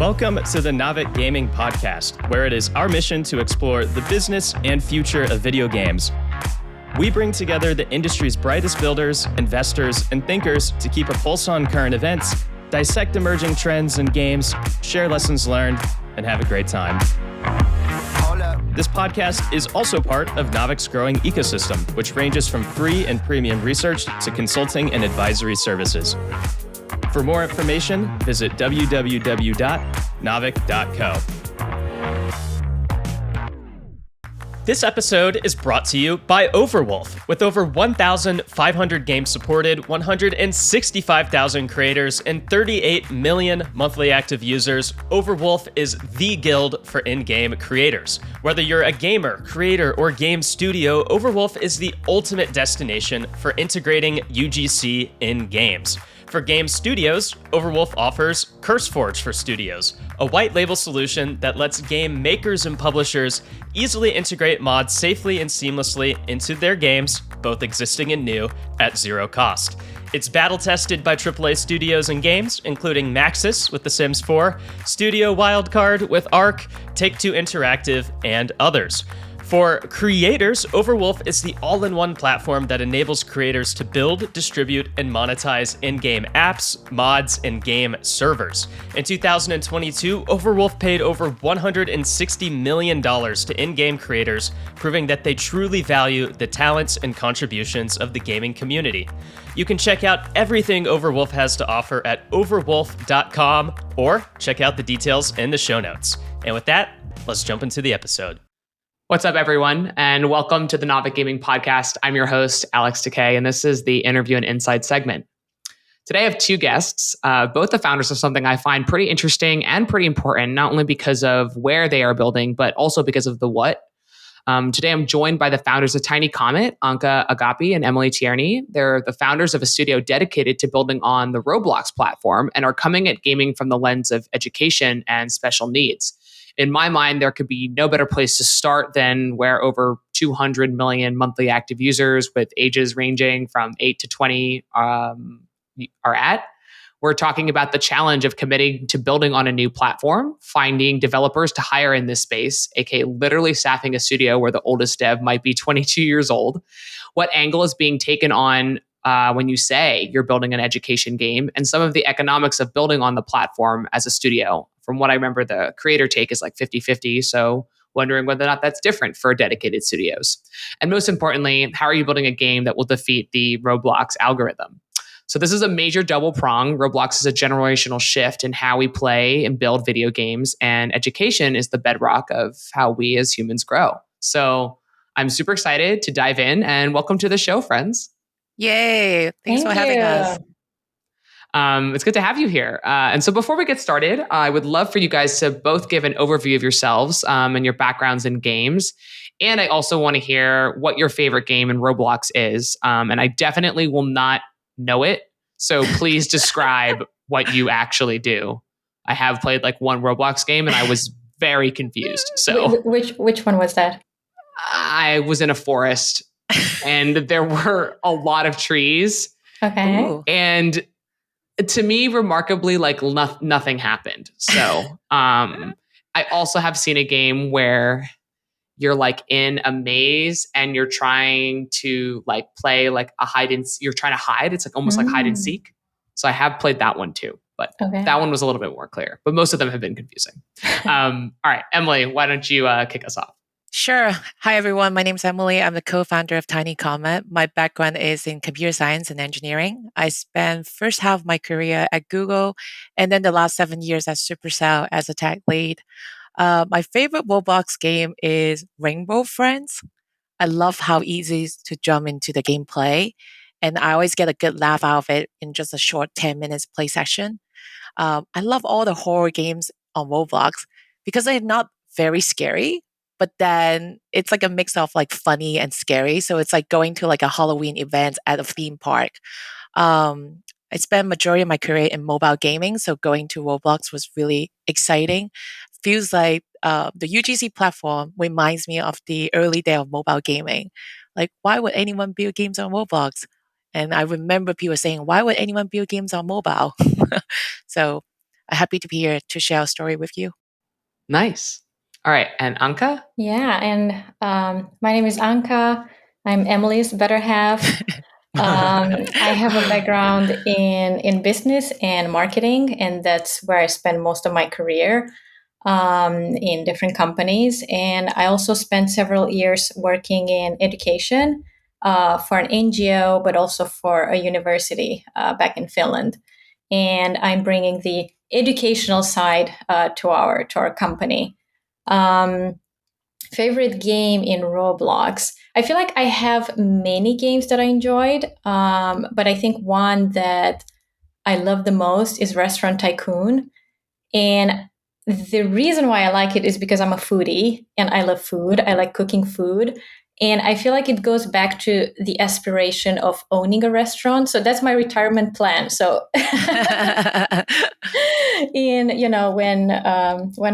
Welcome to the Navic Gaming Podcast, where it is our mission to explore the business and future of video games. We bring together the industry's brightest builders, investors, and thinkers to keep a pulse on current events, dissect emerging trends in games, share lessons learned, and have a great time. This podcast is also part of Navic's growing ecosystem, which ranges from free and premium research to consulting and advisory services. For more information, visit www.navic.co. This episode is brought to you by Overwolf. With over 1,500 games supported, 165,000 creators, and 38 million monthly active users, Overwolf is the guild for in-game creators. Whether you're a gamer, creator, or game studio, Overwolf is the ultimate destination for integrating UGC in games. For game studios, Overwolf offers CurseForge for studios, a white label solution that lets game makers and publishers easily integrate mods safely and seamlessly into their games, both existing and new, at zero cost. It's battle-tested by AAA studios and games, including Maxis with The Sims 4, Studio Wildcard with Arc, Take-Two Interactive, and others. For creators, Overwolf is the all-in-one platform that enables creators to build, distribute, and monetize in-game apps, mods, and game servers. In 2022, Overwolf paid over $160 million to in-game creators, proving that they truly value the talents and contributions of the gaming community. You can check out everything Overwolf has to offer at overwolf.com or check out the details in the show notes. And with that, let's jump into the episode. What's up, everyone, and welcome to the Navic Gaming Podcast. I'm your host, Alex Takei, and this is the Interview and Insight segment. Today, I have two guests, both the founders of something I find pretty interesting and pretty important, not only because of where they are building, but also because of the what. Today, I'm joined by the founders of Tiny Comet, Anca, Agapi, and Emily Tierney. They're the founders of a studio dedicated to building on the Roblox platform and are coming at gaming from the lens of education and special needs. In my mind, there could be no better place to start than where over 200 million monthly active users with ages ranging from 8 to 20 are at. We're talking about the challenge of committing to building on a new platform, finding developers to hire in this space, aka literally staffing a studio where the oldest dev might be 22 years old. What angle is being taken on when you say you're building an education game, and some of the economics of building on the platform as a studio. From what I remember, the creator take is like 50-50, so wondering whether or not that's different for dedicated studios. And most importantly, how are you building a game that will defeat the Roblox algorithm? So this is a major double prong. Roblox is a generational shift in how we play and build video games, and education is the bedrock of how we as humans grow. So I'm super excited to dive in, and welcome to the show, friends. Yay. Thanks for having us. It's good to have you here. And so before we get started, I would love for you guys to both give an overview of yourselves and your backgrounds in games. And I also want to hear what your favorite game in Roblox is. And I definitely will not know it. So please describe what you actually do. I have played like one Roblox game and I was very confused. So which one was that? I was in a forest and there were a lot of trees. Okay. Ooh. And to me, remarkably, like nothing happened. So I also have seen a game where you're like in a maze and you're trying to like play like you're trying to hide. It's like almost like hide and seek. So I have played that one too, but that one was a little bit more clear. But most of them have been confusing. All right, Emily, why don't you kick us off? Sure. Hi, everyone. My name is Emily. I'm the co-founder of Tiny Comet. My background is in computer science and engineering. I spent first half of my career at Google and then the last 7 years at Supercell as a tech lead. My favorite Roblox game is Rainbow Friends. I love how easy it is to jump into the gameplay, and I always get a good laugh out of it in just a short 10 minutes play session. I love all the horror games on Roblox because they're not very scary, but then it's like a mix of like funny and scary. So it's like going to like a Halloween event at a theme park. I spent majority of my career in mobile gaming, so going to Roblox was really exciting. Feels like the UGC platform reminds me of the early day of mobile gaming. Like, why would anyone build games on Roblox? And I remember people saying, why would anyone build games on mobile? So happy to be here to share our story with you. Nice. All right. And Anca? Yeah, and my name is Anca. I'm Emily's better half. I have a background in business and marketing, and that's where I spent most of my career in different companies. And I also spent several years working in education for an NGO, but also for a university back in Finland. And I'm bringing the educational side to our company. Favorite game in Roblox. I feel like I have many games that I enjoyed, but I think one that I love the most is Restaurant Tycoon. And the reason why I like it is because I'm a foodie and I love food. I like cooking food. And I feel like it goes back to the aspiration of owning a restaurant. So that's my retirement plan. So, when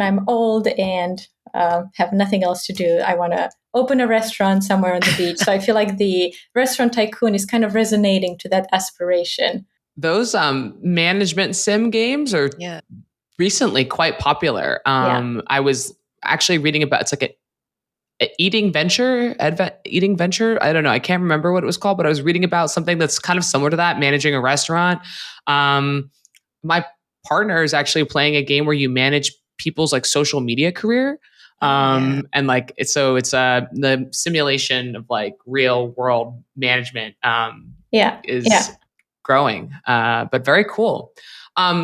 I'm old and have nothing else to do, I want to open a restaurant somewhere on the beach. So I feel like the Restaurant Tycoon is kind of resonating to that aspiration. Those management sim games are recently quite popular. I was actually reading about, it's like eating venture. I don't know. I can't remember what it was called, but I was reading about something that's kind of similar to that, managing a restaurant. My partner is actually playing a game where you manage people's like social media career. And like, it's the simulation of like real world management, is growing, but very cool.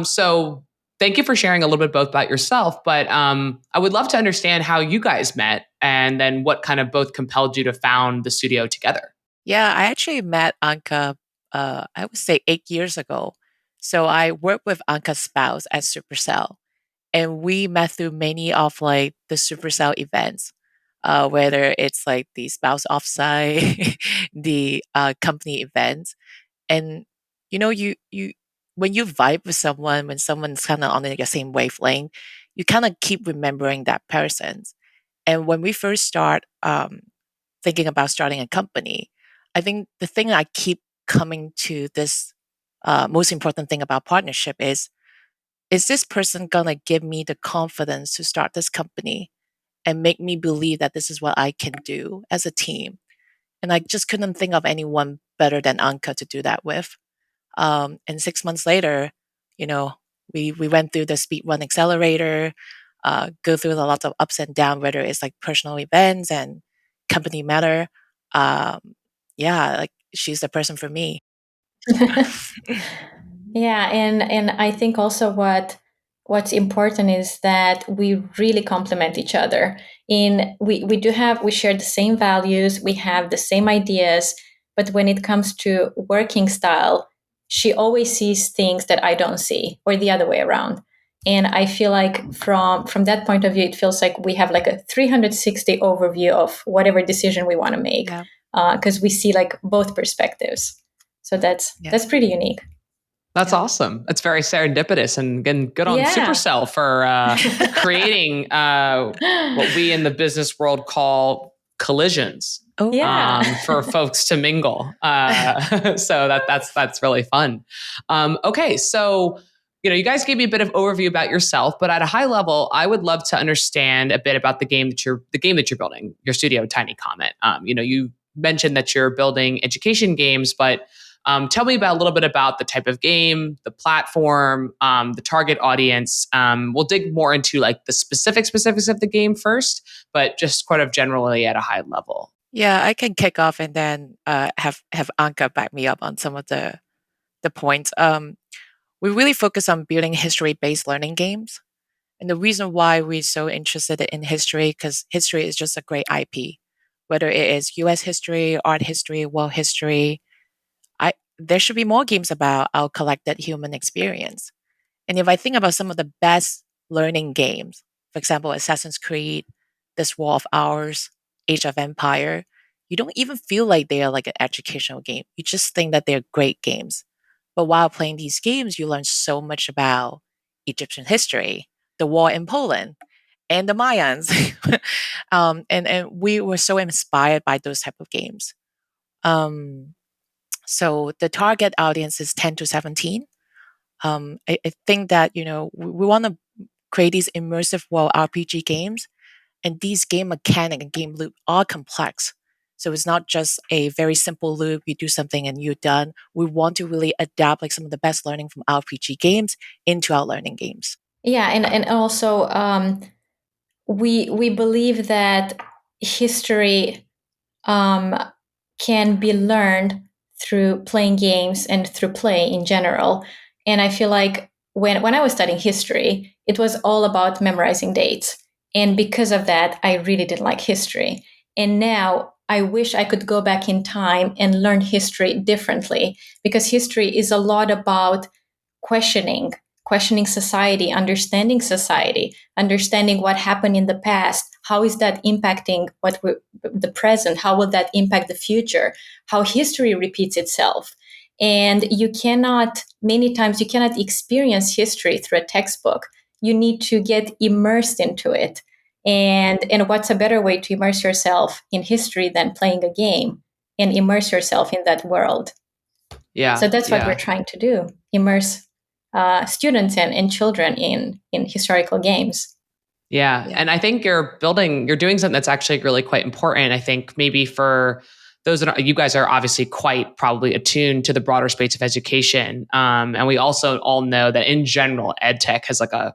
So thank you for sharing a little bit both about yourself, but I would love to understand how you guys met and then what kind of both compelled you to found the studio together. Yeah, I actually met Anca, I would say 8 years ago. So I worked with Anca's spouse at Supercell, and we met through many of like the Supercell events, whether it's like the spouse offsite, the company events, and you when you vibe with someone, when someone's kind of on the same wavelength, you kind of keep remembering that person. And when we first start thinking about starting a company, I think the thing I keep coming to this most important thing about partnership is this person gonna give me the confidence to start this company and make me believe that this is what I can do as a team? And I just couldn't think of anyone better than Anca to do that with. And 6 months later, you know, we went through the speed one accelerator, go through a lot of ups and downs, whether it's like personal events and company matter. Like she's the person for me. Yeah, and I think also what's important is that we really complement each other. We share the same values, we have the same ideas, but when it comes to working style, she always sees things that I don't see, or the other way around. And I feel like from that point of view, it feels like we have like a 360 overview of whatever decision we want to make, because we see like both perspectives. So that's pretty unique. That's awesome. That's very serendipitous, and again, good on Supercell for creating what we in the business world call collisions. For folks to mingle. So that's really fun. Okay, so you guys gave me a bit of overview about yourself, but at a high level, I would love to understand a bit about the game that you're building, your studio, Tiny Comet. You mentioned that you're building education games, but tell me a little bit about the type of game, the platform, the target audience. We'll dig more into like the specifics of the game first, but just kind of generally at a high level. Yeah, I can kick off and then have Anca back me up on some of the points. We really focus on building history-based learning games, and the reason why we're so interested in history, because history is just a great IP. Whether it is U.S. history, art history, world history, there should be more games about our collected human experience. And if I think about some of the best learning games, for example, Assassin's Creed, This War of Ours, Age of Empire, you don't even feel like they are like an educational game. You just think that they're great games. But while playing these games, you learn so much about Egyptian history, the war in Poland, and the Mayans. And we were so inspired by those type of games. So the target audience is 10 to 17. I think that we want to create these immersive world RPG games, and these game mechanic and game loop are complex. So it's not just a very simple loop. You do something and you're done. We want to really adapt like some of the best learning from RPG games into our learning games. Yeah, and also we believe that history um, can be learned through playing games and through play in general. And I feel like when I was studying history, it was all about memorizing dates. And because of that, I really didn't like history. And now I wish I could go back in time and learn history differently, because history is a lot about questioning society, understanding what happened in the past, how is that impacting the present, how will that impact the future, how history repeats itself. And many times you cannot experience history through a textbook. You need to get immersed into it. And what's a better way to immerse yourself in history than playing a game and immerse yourself in that world? Yeah. So that's what we're trying to do: immerse students and children in historical games. Yeah. And I think you're doing something that's actually really quite important. I think maybe for those that you guys are obviously quite probably attuned to the broader space of education. And we also all know that in general, ed tech has like a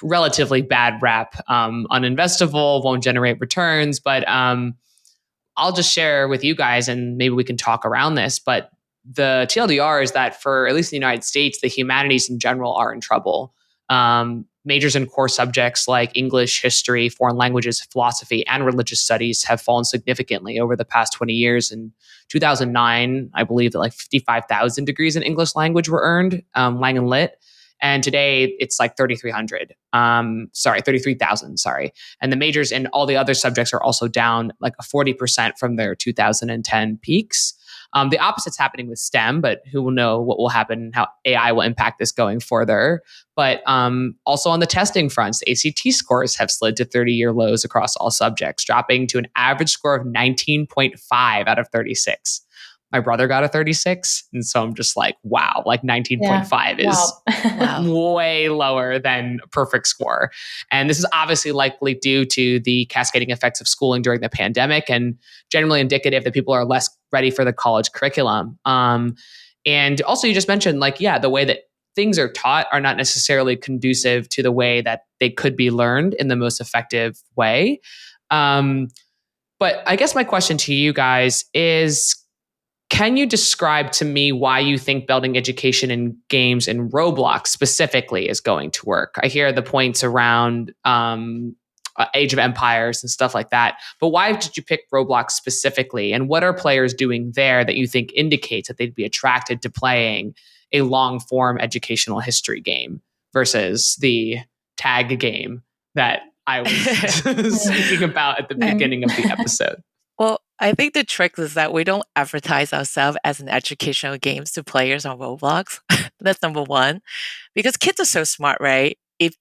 relatively bad rap, uninvestable, won't generate returns. But I'll just share with you guys, and maybe we can talk around this. But the TLDR is that for at least the United States, the humanities in general are in trouble. Majors in core subjects like English, history, foreign languages, philosophy, and religious studies have fallen significantly over the past 20 years. In 2009, I believe that like 55,000 degrees in English language were earned, Lang and Lit. And today it's like 3,300. 33,000. Sorry. And the majors in all the other subjects are also down like 40% from their 2010 peaks. The opposite's happening with STEM, but who will know what will happen, how AI will impact this going further. But also on the testing fronts, ACT scores have slid to 30-year lows across all subjects, dropping to an average score of 19.5 out of 36. My brother got a 36. And so I'm just like, wow, like 19.5 is way lower than a perfect score. And this is obviously likely due to the cascading effects of schooling during the pandemic, and generally indicative that people are less ready for the college curriculum. And also, you just mentioned, like, yeah, the way that things are taught are not necessarily conducive to the way that they could be learned in the most effective way. But I guess my question to you guys is, can you describe to me why you think building education in games in Roblox specifically is going to work? I hear the points around Age of Empires and stuff like that, but why did you pick Roblox specifically? And what are players doing there that you think indicates that they'd be attracted to playing a long form educational history game versus the tag game that I was speaking about at the beginning of the episode? Well, I think the trick is that we don't advertise ourselves as an educational games to players on Roblox. That's number one. Because kids are so smart, right? Like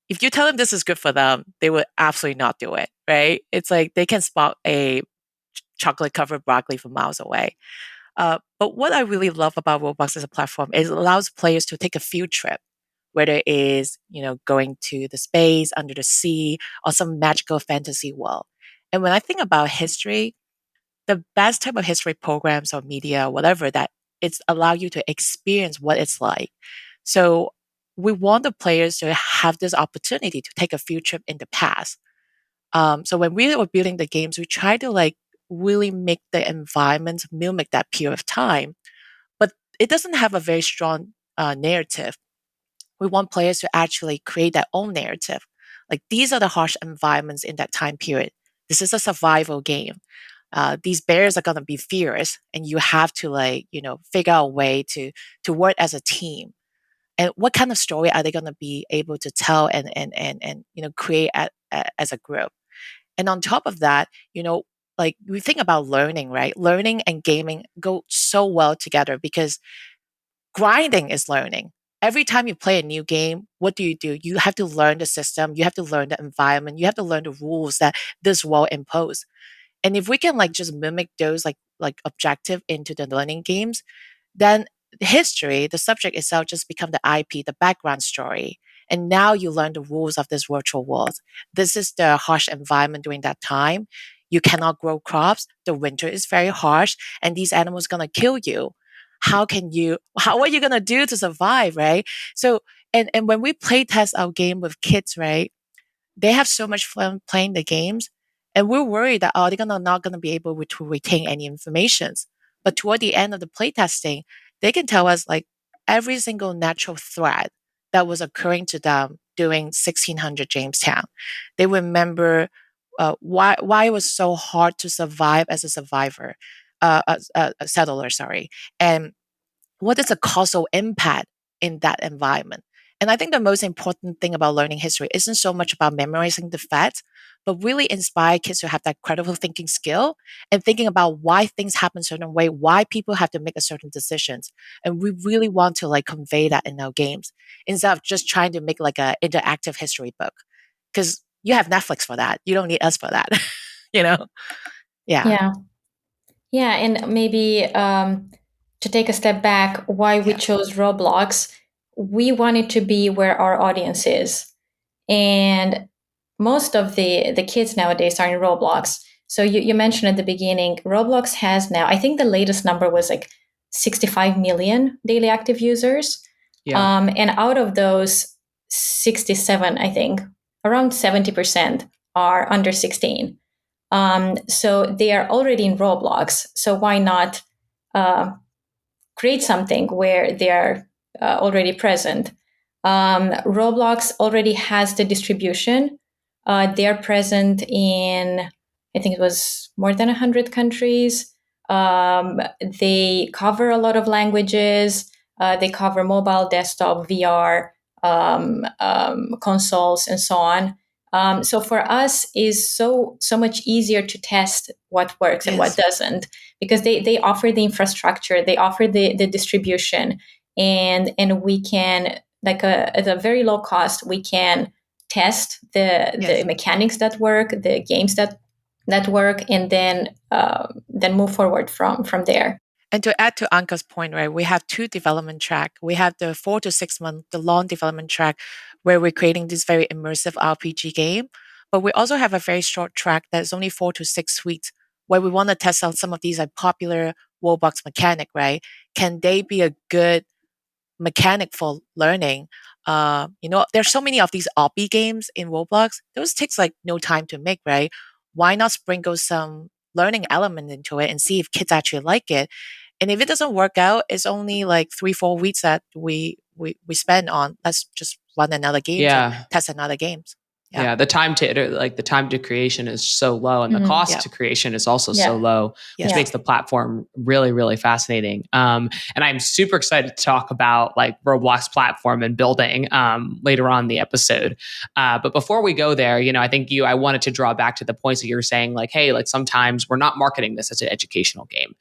if you tell them this is good for them, they would absolutely not do it, right? It's like they can spot a chocolate covered broccoli from miles away. But what I really love about Roblox as a platform is it allows players to take a field trip, whether it is, going to the space, under the sea, or some magical fantasy world. And when I think about history, the best type of history programs or media, whatever, that it's allow you to experience what it's like. So we want the players to have this opportunity to take a field trip in the past. So when we were building the games, we try to like really make the environment mimic that period of time, but it doesn't have a very strong narrative. We want players to actually create their own narrative. Like these are the harsh environments in that time period. This is a survival game. These bears are gonna be fierce, and you have to figure out a way to work as a team. And what kind of story are they gonna be able to tell and create as a group? And on top of that, like we think about learning, right? Learning and gaming go so well together because grinding is learning. Every time you play a new game, what do? You have to learn the system, you have to learn the environment, you have to learn the rules that this world impose. And if we can like just mimic those like objective into the learning games, then history, the subject itself just become the IP, the background story. And now you learn the rules of this virtual world. This is the harsh environment during that time. You cannot grow crops. The winter is very harsh, and these animals gonna kill you. How are you gonna do to survive, right? So, and when we play test our game with kids, right, they have so much fun playing the games, and we're worried that they're not gonna be able to retain any informations. But toward the end of the playtesting, they can tell us like every single natural threat that was occurring to them during 1600 Jamestown. They remember why it was so hard to survive as a survivor, a settler, sorry, and what is the causal impact in that environment. And I think the most important thing about learning history isn't so much about memorizing the facts, but really inspire kids to have that critical thinking skill and thinking about why things happen a certain way, why people have to make a certain decisions. And we really want to like convey that in our games instead of just trying to make like an interactive history book. Because you have Netflix for that. You don't need us for that. you know? Yeah. Yeah. Yeah. And maybe to take a step back, why we Yeah. chose Roblox, we wanted to be where our audience is. And most of the kids nowadays are in Roblox. So you mentioned at the beginning, Roblox has now, I think the latest number was like 65 million daily active users. Yeah. And out of those 67, I think around 70% are under 16. So they are already in Roblox. So why not create something where they are already present? Roblox already has the distribution. They are present in, I think it was more than 100 countries. They cover a lot of languages. They cover mobile, desktop, VR, consoles, and so on. So for us is so much easier to test what works and what doesn't, because they offer the infrastructure, they offer the distribution, and we can, like at a very low cost, we can test the mechanics that work, the games that work, and then move forward from there. And to add to Anca's point, right, we have two development track. We have the 4 to 6 month, the long development track, where we're creating this very immersive RPG game. But we also have a very short track that's only 4 to 6 weeks, where we want to test out some of these like popular Roblox mechanic, right? Can they be a good mechanic for learning? There's so many of these obby games in Roblox. Those takes like no time to make, right? Why not sprinkle some learning element into it and see if kids actually like it? And if it doesn't work out, it's only like 3-4 weeks that we spend on. Let's just run another game and test another games. Yeah, the time to creation is so low, and the cost to creation is also so low, which makes the platform really, really fascinating. And I'm super excited to talk about like Roblox platform and building later on in the episode. But before we go there, I wanted to draw back to the points that you were saying, like, hey, like sometimes we're not marketing this as an educational game.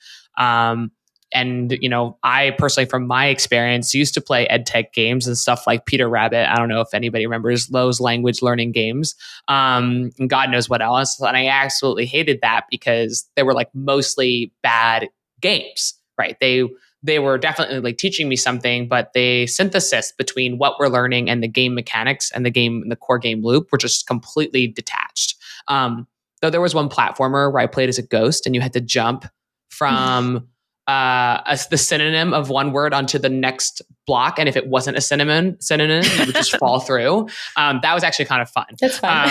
And, I personally, from my experience, used to play ed tech games and stuff like Peter Rabbit. I don't know if anybody remembers those language learning games, and God knows what else. And I absolutely hated that because they were like mostly bad games, right? They were definitely like teaching me something, but the synthesis between what we're learning and the game mechanics and the core game loop were just completely detached. Though there was one platformer where I played as a ghost and you had to jump from the synonym of one word onto the next block, and if it wasn't a synonym, you would just fall through. That was actually kind of fun. That's fun.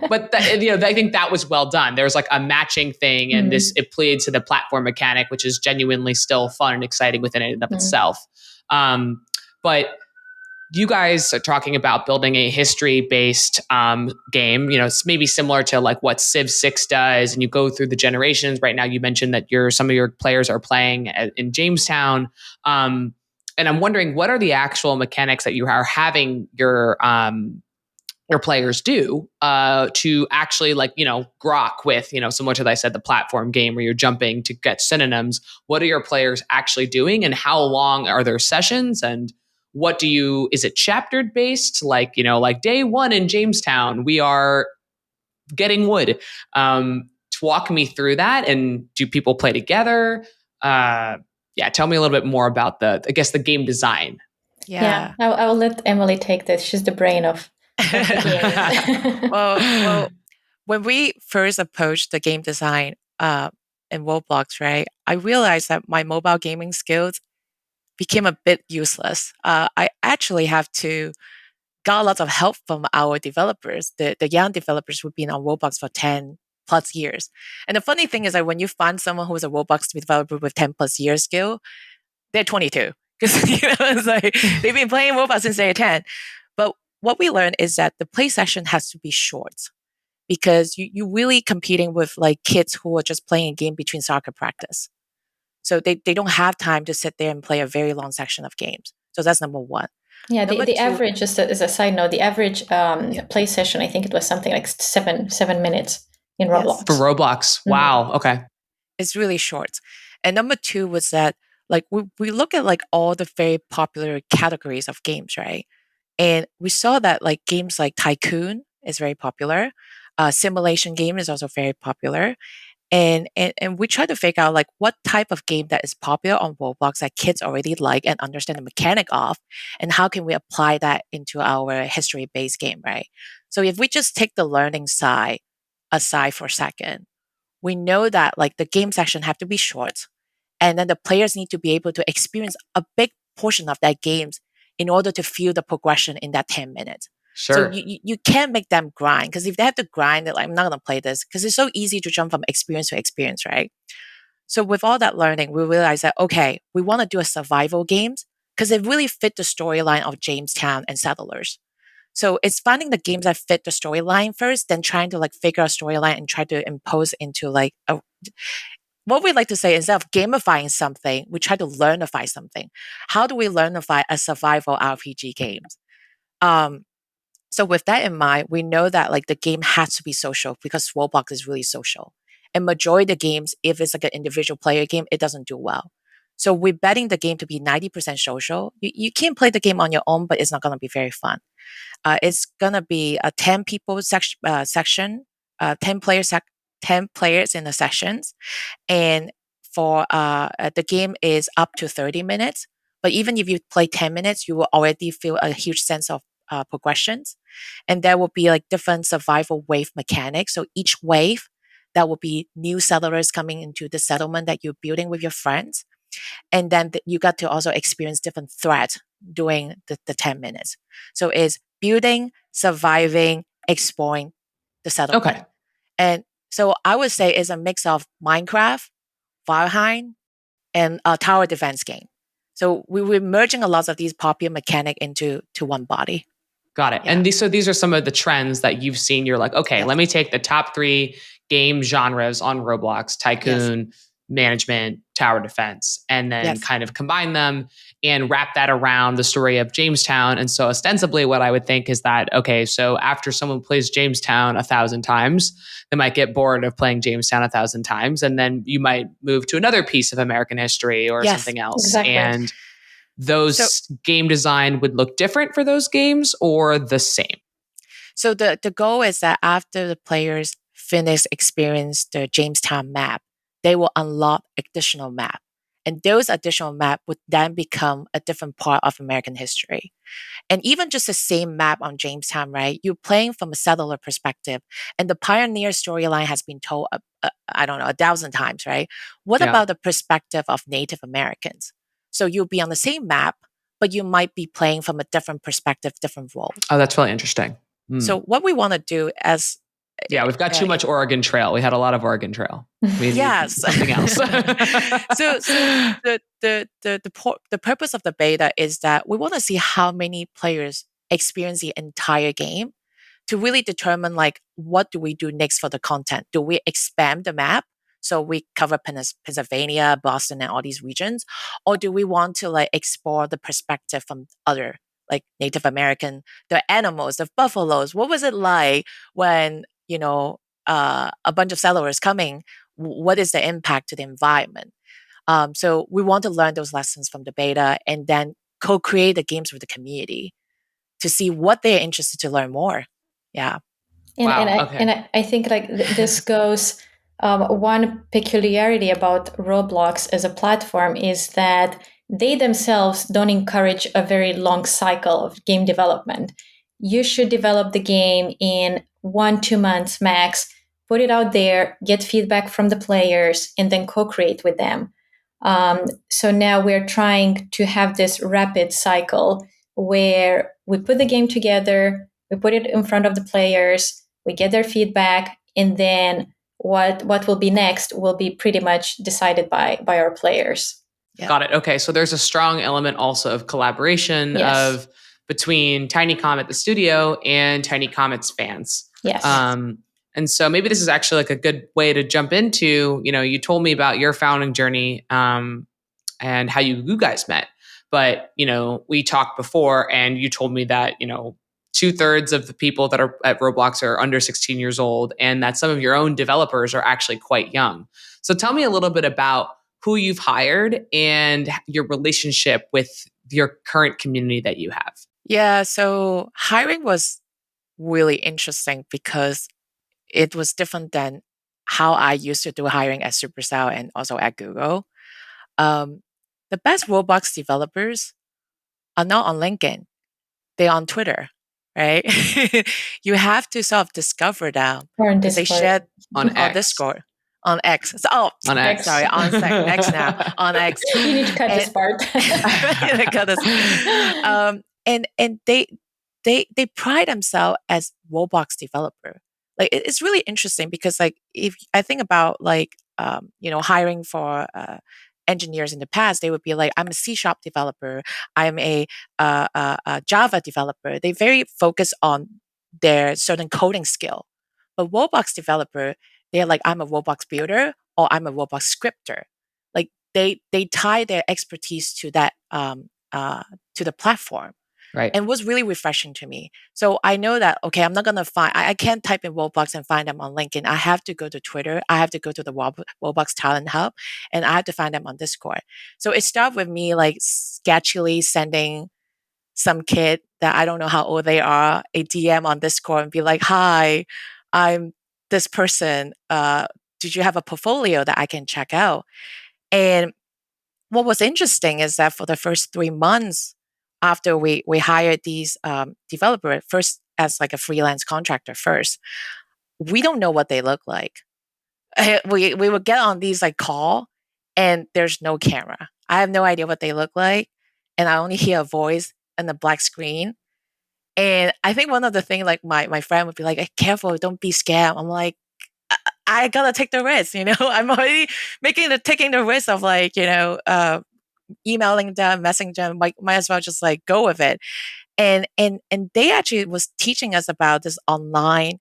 But I think that was well done. There was like a matching thing, and it played to the platform mechanic, which is genuinely still fun and exciting within and of itself. But you guys are talking about building a history-based game. It's maybe similar to like what Civ 6 does, and you go through the generations. Right now, you mentioned that some of your players are playing in Jamestown, and I'm wondering what are the actual mechanics that you are having your players do to actually grok with, similar to, I said, the platform game where you're jumping to get synonyms. What are your players actually doing, and how long are their sessions, and is it chaptered based? Like day 1 in Jamestown, we are getting wood. To walk me through that, and do people play together? tell me a little bit more about the game design. Yeah. I will let Emily take this. She's the brain of the game. Well, when we first approached the game design in Roblox, right, I realized that my mobile gaming skills became a bit useless. I actually have to got a lot of help from our developers, the young developers who've been on Roblox for 10 plus years. And the funny thing is that when you find someone who's a Roblox developer with 10 plus years skill, they're 22. Because it's like they've been playing Roblox since they're 10. But what we learned is that the play session has to be short because you really competing with like kids who are just playing a game between soccer practice. So they don't have time to sit there and play a very long section of games. So that's number one. Yeah, Number the two, average, just as a side note, the average play session, I think it was something like seven minutes in Roblox. For Roblox. Wow. Okay. It's really short. And number two was that like we look at like all the very popular categories of games, right? And we saw that like games like Tycoon is very popular. Simulation game is also very popular. And we try to figure out like what type of game that is popular on Roblox that kids already like and understand the mechanic of, and how can we apply that into our history-based game, right? So if we just take the learning side aside for a second, we know that like the game section have to be short, and then the players need to be able to experience a big portion of that games in order to feel the progression in that 10 minutes. Sure. So you can't make them grind, because if they have to grind, they're like, I'm not going to play this, because it's so easy to jump from experience to experience, right? So with all that learning, we realized that, okay, we want to do a survival games because it really fit the storyline of Jamestown and Settlers. So it's finding the games that fit the storyline first, then trying to like figure out storyline and try to impose into like what we like to say, instead of gamifying something, we try to learnify something. How do we learnify a survival RPG games? So with that in mind, we know that like the game has to be social because Roblox is really social. And majority of the games, if it's like an individual player game, it doesn't do well. So we're betting the game to be 90% social. You can play the game on your own, but it's not going to be very fun. It's going to be a 10 people section, 10 players in the sessions. And for the game is up to 30 minutes. But even if you play 10 minutes, you will already feel a huge sense of progressions. And there will be like different survival wave mechanics. So each wave, that will be new settlers coming into the settlement that you're building with your friends. And then you got to also experience different threats during the 10 minutes. So it's building, surviving, exploring the settlement. Okay. And so I would say it's a mix of Minecraft, Valheim, and a tower defense game. So we're merging a lot of these popular mechanic into one body. Got it. Yeah. And these are some of the trends that you've seen. You're like, okay, let me take the top 3 game genres on Roblox: Tycoon, management, tower defense, and then kind of combine them and wrap that around the story of Jamestown. And so ostensibly what I would think is that, okay, so after someone plays Jamestown 1,000 times, they might get bored of playing Jamestown 1,000 times. And then you might move to another piece of American history or something else. Exactly. And those game design would look different for those games or the same? So the goal is that after the players finish experience the Jamestown map, they will unlock additional map. And those additional map would then become a different part of American history. And even just the same map on Jamestown, right? You're playing from a settler perspective, and the pioneer storyline has been told, I don't know, 1,000 times, right? What about the perspective of Native Americans? So you'll be on the same map, but you might be playing from a different perspective, different role. Oh, that's really interesting. So what we want to do as we've got too much Oregon Trail. We had a lot of Oregon Trail. We need something else. So the purpose of the beta is that we want to see how many players experience the entire game to really determine like what do we do next for the content. Do we expand the map so we cover Pennsylvania, Boston, and all these regions, or do we want to like explore the perspective from other like Native American, the animals, the buffaloes? What was it like when a bunch of settlers coming? What is the impact to the environment? So we want to learn those lessons from the beta and then co-create the games with the community to see what they're interested to learn more. Yeah. And I think like this goes one peculiarity about Roblox as a platform is that they themselves don't encourage a very long cycle of game development. You should develop the game in 1-2 months max, put it out there, get feedback from the players, and then co-create with them. So now we're trying to have this rapid cycle where we put the game together, we put it in front of the players, we get their feedback, and then what will be next will be pretty much decided by our players. Yeah. Got it. Okay, so there's a strong element also of collaboration Yes. of between Tiny Comet, the studio, and Tiny Comet's fans. Yes. And so maybe this is actually like a good way to jump into, you told me about your founding journey and how you guys met. But, we talked before and you told me that, 2/3 of the people that are at Roblox are under 16 years old and that some of your own developers are actually quite young. So tell me a little bit about who you've hired and your relationship with your current community that you have. Yeah, so hiring was really interesting because it was different than how I used to do hiring at Supercell and also at Google. The best Roblox developers are not on LinkedIn, they're on Twitter, right? You have to sort of discover them Or in because they Discord. shared On on X. Discord, on X. On X. Sorry, on X now, on X. You need to cut this part. Cut this. And they pride themselves as Roblox developer. Like it's really interesting because like if I think about like hiring for engineers in the past, they would be like, I'm a C# developer, I'm a Java developer. They very focus on their certain coding skill. But Roblox developer, they're like, I'm a Roblox builder or I'm a Roblox scripter. Like they tie their expertise to that to the platform. Right. And it was really refreshing to me. So I know that, okay, I'm not going to find, I can't type in Roblox and find them on LinkedIn. I have to go to Twitter. I have to go to the Roblox Talent Hub and I have to find them on Discord. So it started with me like sketchily sending some kid that I don't know how old they are a DM on Discord and be like, hi, I'm this person. Did you have a portfolio that I can check out? And what was interesting is that for the first 3 months after we hired these developers, first as like a freelance contractor first, we don't know what they look like. We would get on these like call and there's no camera. I have no idea what they look like. And I only hear a voice and a black screen. And I think one of the things like my friend would be like, hey, careful, don't be scared. I'm like, I gotta take the risk, I'm already taking the risk of like, emailing them, messaging them, might as well just like go with it. And they actually was teaching us about this online,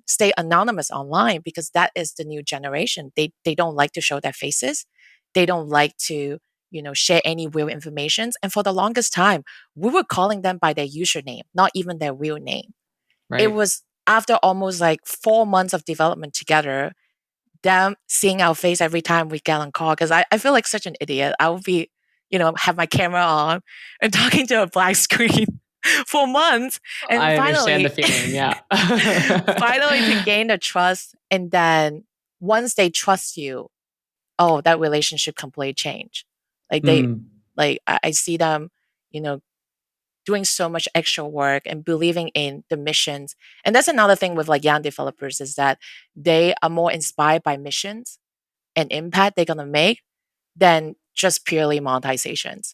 stay anonymous online because that is the new generation. They don't like to show their faces. They don't like to, share any real information. And for the longest time, we were calling them by their username, not even their real name. Right. It was after almost like 4 months of development together, them seeing our face every time we get on call because I feel like such an idiot. I would be, have my camera on and talking to a black screen for months. And I finally, understand the feeling, yeah. finally to gain the trust. And then once they trust you, oh, that relationship completely changed. Like I see them, doing so much extra work and believing in the missions. And that's another thing with like young developers is that they are more inspired by missions and impact they're gonna make than just purely monetizations.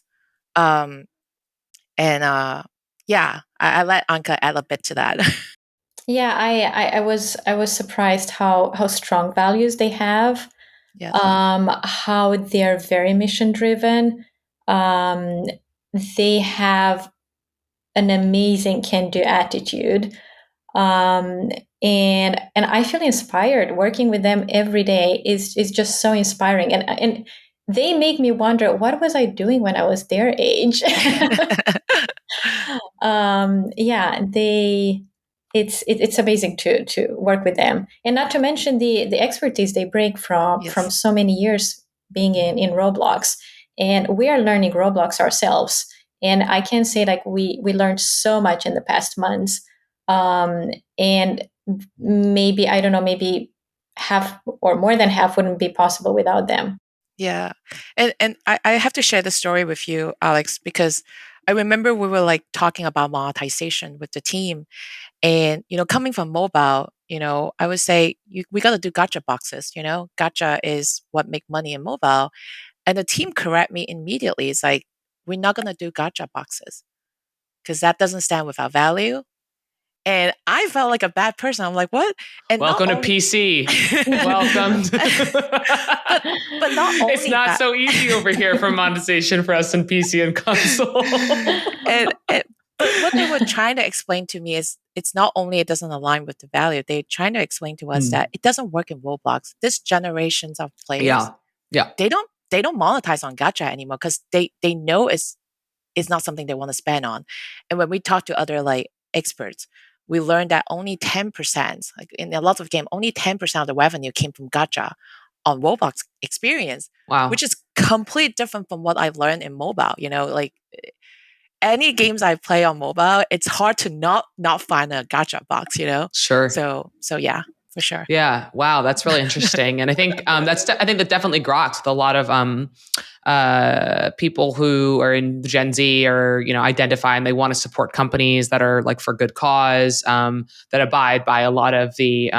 Um, yeah, I let Anca add a bit to that. Yeah, I was surprised how strong values they have. Yes. How they're very mission driven. They have an amazing can-do attitude. And I feel inspired working with them every day is just so inspiring. And they make me wonder, what was I doing when I was their age? Yeah, it's amazing to work with them, and not to mention the expertise they bring from Yes. so many years being in Roblox, and we are learning Roblox ourselves. And I can say like we learned so much in the past months, and maybe I don't know, maybe half or more than half wouldn't be possible without them. Yeah. And I have to share the story with you, Alex, because I remember we were like talking about monetization with the team. And, coming from mobile, I would say we got to do gotcha boxes, gotcha is what make money in mobile. And the team correct me immediately. It's like, we're not going to do gotcha boxes because that doesn't stand with our value. And I felt like a bad person. I'm like, what? And Welcome to PC. Welcome. but not only it's not that. so easy over here for monetization for us in PC and console. But what they were trying to explain to me is it's not only it doesn't align with the value, they're trying to explain to us that it doesn't work in Roblox. This generations of players, they don't monetize on gacha anymore because they know it's not something they want to spend on. And when we talk to other like experts, we learned that only 10%, like in a lot of games, only 10% of the revenue came from gacha on Roblox experience. Wow. Which is completely different from what I've learned in mobile. Like any games I play on mobile, it's hard to not find a gacha box, Sure. So yeah, for sure. Yeah. Wow. That's really interesting. And I think I think that definitely groks with a lot of people who are in Gen Z or, identify and they want to support companies that are like for good cause, that abide by a lot of the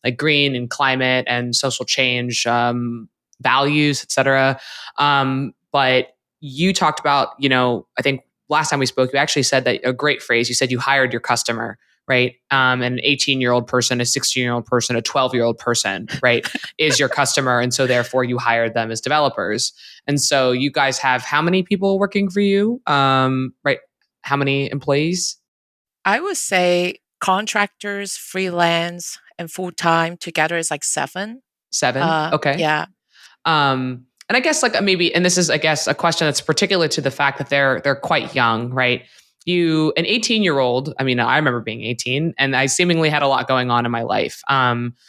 like green and climate and social change values, et cetera. But you talked about, I think last time we spoke, you actually said that a great phrase. You said you hired your customer, right? An 18-year-old person, a 16-year-old person, a 12-year-old person, right, is your customer. And so therefore you hired them as developers. And so you guys have how many people working for you? Right? How many employees? I would say contractors, freelance, and full-time together is like 7. 7? Okay. Yeah. And I guess like maybe, and this is, I guess, a question that's particular to the fact that they're quite young, right? An 18-year-old, I mean, I remember being 18 and I seemingly had a lot going on in my life.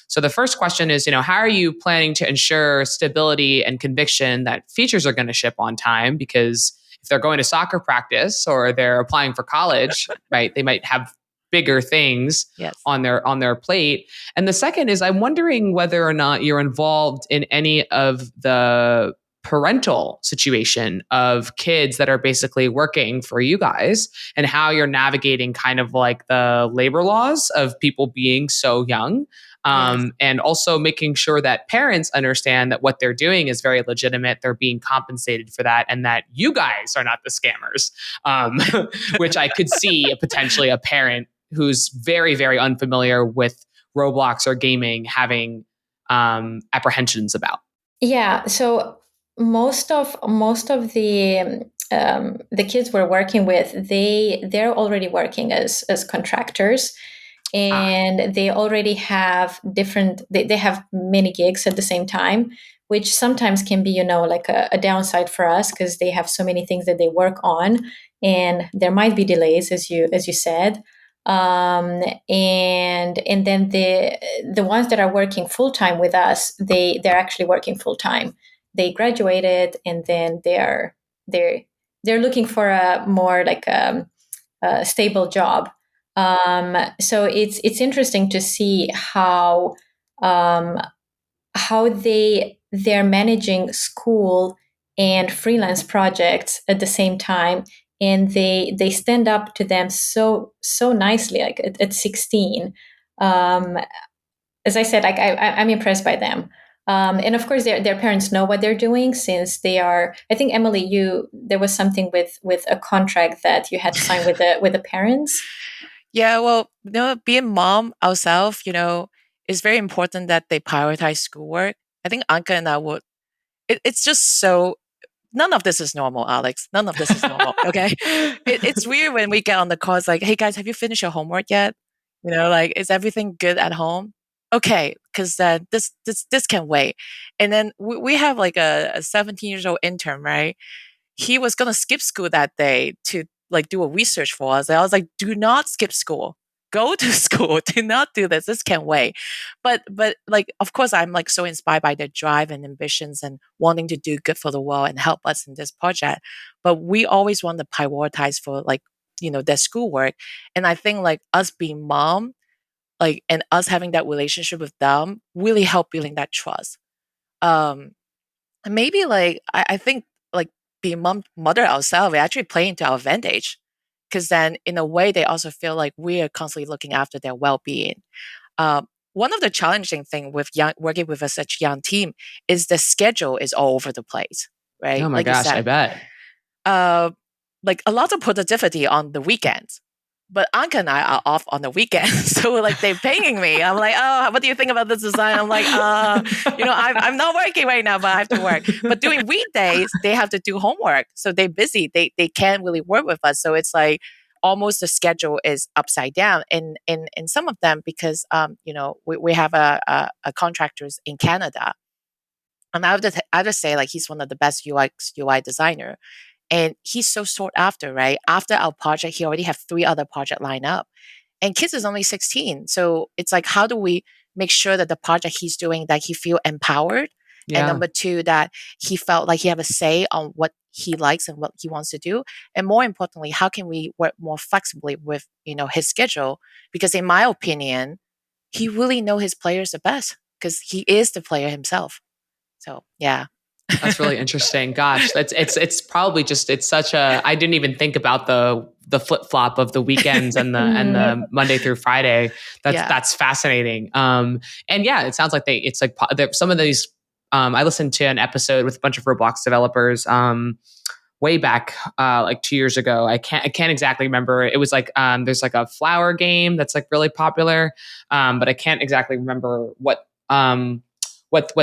So the first question is, how are you planning to ensure stability and conviction that features are going to ship on time? Because if they're going to soccer practice or they're applying for college, right, they might have bigger things on their plate. And the second is I'm wondering whether or not you're involved in any of the parental situation of kids that are basically working for you guys and how you're navigating kind of like the labor laws of people being so young. And also making sure that parents understand that what they're doing is very legitimate. They're being compensated for that and that you guys are not the scammers, which I could see potentially a parent who's very, very unfamiliar with Roblox or gaming having apprehensions about. Yeah. So most of the kids we're working with, they're already working as contractors, and they already have they have many gigs at the same time, which sometimes can be like a downside for us because they have so many things that they work on, and there might be delays as you said. And then the ones that are working full time with us, they're actually working full time. They graduated and then they're looking for a more like a stable job. So it's interesting to see how they're managing school and freelance projects at the same time, and they stand up to them so nicely, like at 16. As I said, like I'm impressed by them. And of course, their parents know what they're doing since they are. I think Emily, there was something with a contract that you had to sign with the parents. Yeah, well, being mom ourselves, it's very important that they prioritize schoolwork. I think Anca and I would. It's just so. None of this is normal, Alex. None of this is normal. Okay, it's weird when we get on the call. It's like, hey guys, have you finished your homework yet? Like, is everything good at home? Okay, because this can wait. And then we have like a 17 years old intern, right? He was gonna skip school that day to like do a research for us. And I was like, do not skip school. Go to school. Do not do this. This can wait. But like, of course, I'm like so inspired by their drive and ambitions and wanting to do good for the world and help us in this project. But we always want to prioritize for like, their schoolwork. And I think like us being mom, and us having that relationship with them really helped building that trust. And maybe I think being mother ourselves, we actually play into our advantage, because then in a way they also feel like we are constantly looking after their well-being. One of the challenging thing with working with such young team is the schedule is all over the place, right? Oh my Like you gosh, I said, bet. a lot of productivity on the weekends. But Anca and I are off on the weekends, so they're paying me. I'm like, oh, what do you think about this design? I'm like, I'm not working right now, but I have to work. But during weekdays, they have to do homework, so they're busy. They can't really work with us. So it's like almost the schedule is upside down. In some of them, because we have a contractors in Canada, and I have to say, he's one of the best UX UI designer. And he's so sought after, right? After our project, he already have 3 other project lined up. And kids is only 16. So it's like, how do we make sure that the project he's doing, that he feel empowered? And Yeah. number 2, that he felt like he have a say on what he likes and what he wants to do. And more importantly, how can we work more flexibly with, his schedule? Because in my opinion, he really know his players the best, because he is the player himself. So yeah. That's really interesting. Gosh, it's probably just, it's such a, I didn't even think about the flip flop of the weekends and the Monday through Friday. That's fascinating. And yeah, it sounds like it's like some of these. I listened to an episode with a bunch of Roblox developers way back like 2 years ago. I can't exactly remember. It was like there's like a flower game that's like really popular, but I can't exactly remember what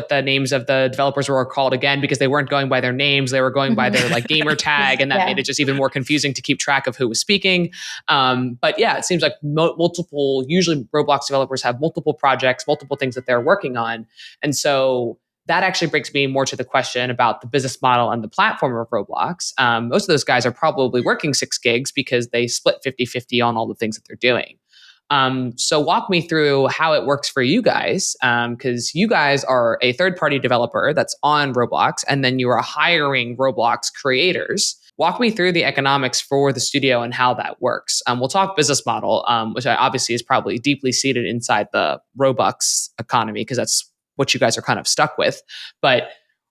the names of the developers were called again, because they weren't going by their names. They were going by their like gamer tag. And that made it just even more confusing to keep track of who was speaking. But yeah, it seems like usually Roblox developers have multiple projects, multiple things that they're working on. And so that actually brings me more to the question about the business model and the platform of Roblox. Most of those guys are probably working 6 gigs because they split 50-50 on all the things that they're doing. So walk me through how it works for you guys, because you guys are a third-party developer that's on Roblox, and then you are hiring Roblox creators. Walk me through the economics for the studio and how that works. We'll talk business model, which obviously is probably deeply seated inside the Robux economy, because that's what you guys are kind of stuck with. But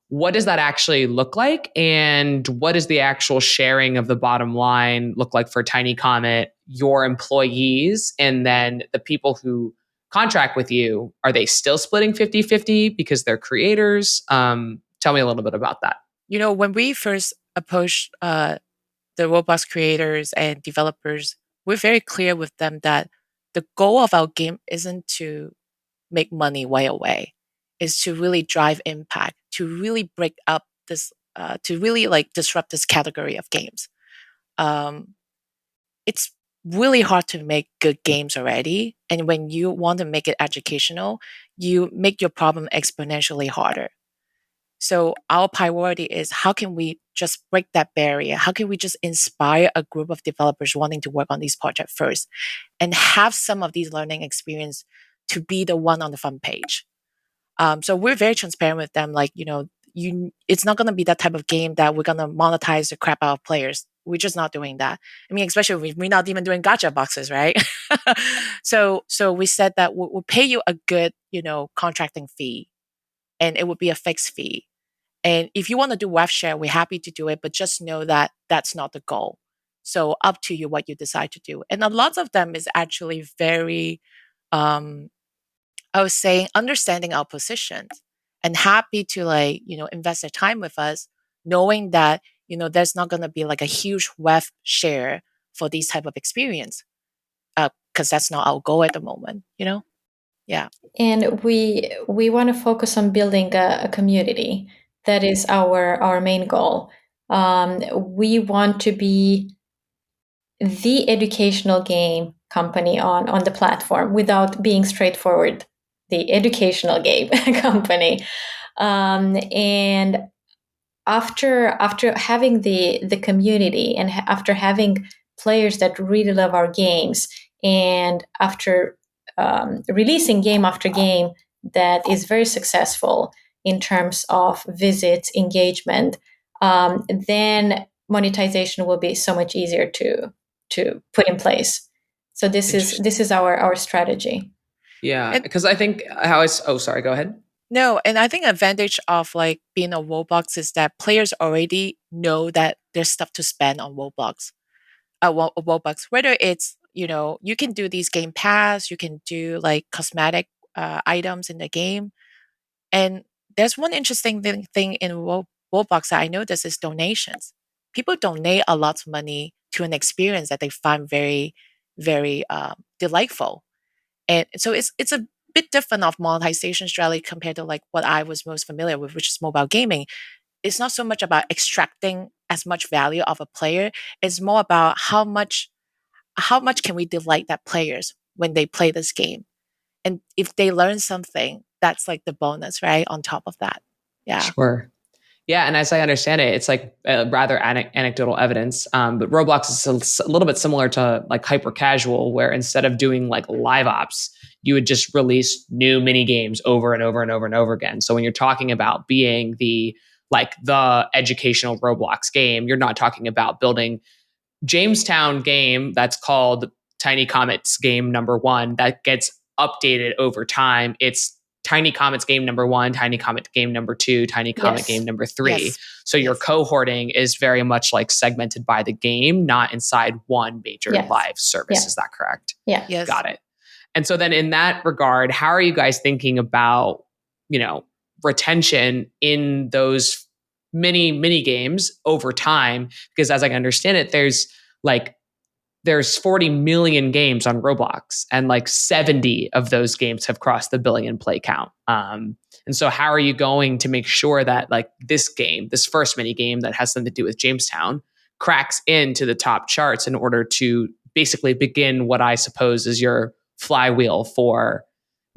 what does that actually look like? And what does the actual sharing of the bottom line look like for Tiny Comet, your employees, and then the people who contract with you? Are they still splitting 50-50 because they're creators? Tell me a little bit about that. When we first approached the Roblox creators and developers, we're very clear with them that the goal of our game isn't to make money way away, is to really drive impact, to really break up this, to really disrupt this category of games. It's really hard to make good games already. And when you want to make it educational, you make your problem exponentially harder. So our priority is, how can we just break that barrier? How can we just inspire a group of developers wanting to work on these projects first, and have some of these learning experience to be the one on the front page? So we're very transparent with them. It's not going to be that type of game that we're going to monetize the crap out of players. We're just not doing that. I mean, especially we're not even doing gacha boxes, right? So we said that we'll pay you a good, contracting fee, and it would be a fixed fee. And if you want to do rev share, we're happy to do it, but just know that that's not the goal. So up to you what you decide to do. And a lot of them is actually very, I was saying, understanding our positions and happy to invest their time with us, knowing that, there's not going to be like a huge rev share for these type of experience, because that's not our goal at the moment, Yeah. And we want to focus on building a community. That is our main goal. We want to be the educational game company on the platform, without being straightforward, the educational game company. And after having the community, and after having players that really love our games, and after releasing game after game that is very successful in terms of visits, engagement, then monetization will be so much easier to put in place. So this is our strategy. Yeah, And because I think oh, sorry, go ahead. no, and I think advantage of like being a Roblox is that players already know that there's stuff to spend on Roblox. Robux, whether it's, you can do these game pass, you can do like cosmetic items in the game. And there's one interesting thing in Roblox that I notice is donations. People donate a lot of money to an experience that they find very, very delightful. And so it's a bit different of monetization strategy compared to like what I was most familiar with, which is mobile gaming. It's not so much about extracting as much value of a player. It's more about how much can we delight that players when they play this game, and if they learn something, that's like the bonus, right, on top of that. Yeah. Sure. Yeah, and as I understand it, it's like rather anecdotal evidence. But Roblox is a little bit similar to like hyper casual, where instead of doing like live ops, you would just release new mini games over and over and over and over again. So when you're talking about being the educational Roblox game, you're not talking about building Jamestown game that's called Tiny Comet's game number one that gets updated over time. It's Tiny Comet's game number one, Tiny Comet game number two, Tiny Comet game Yes. number three. Yes. So your Yes. cohorting is very much like segmented by the game, not inside one major Yes. live service. Yeah. Is that correct? Yeah. Yes. Got it. And so then in that regard, how are you guys thinking about, retention in those mini games over time? Because as I understand it, there's 40 million games on Roblox, and like 70 of those games have crossed the billion play count. And so how are you going to make sure that like this first mini game that has something to do with Jamestown, cracks into the top charts in order to basically begin what I suppose is your flywheel for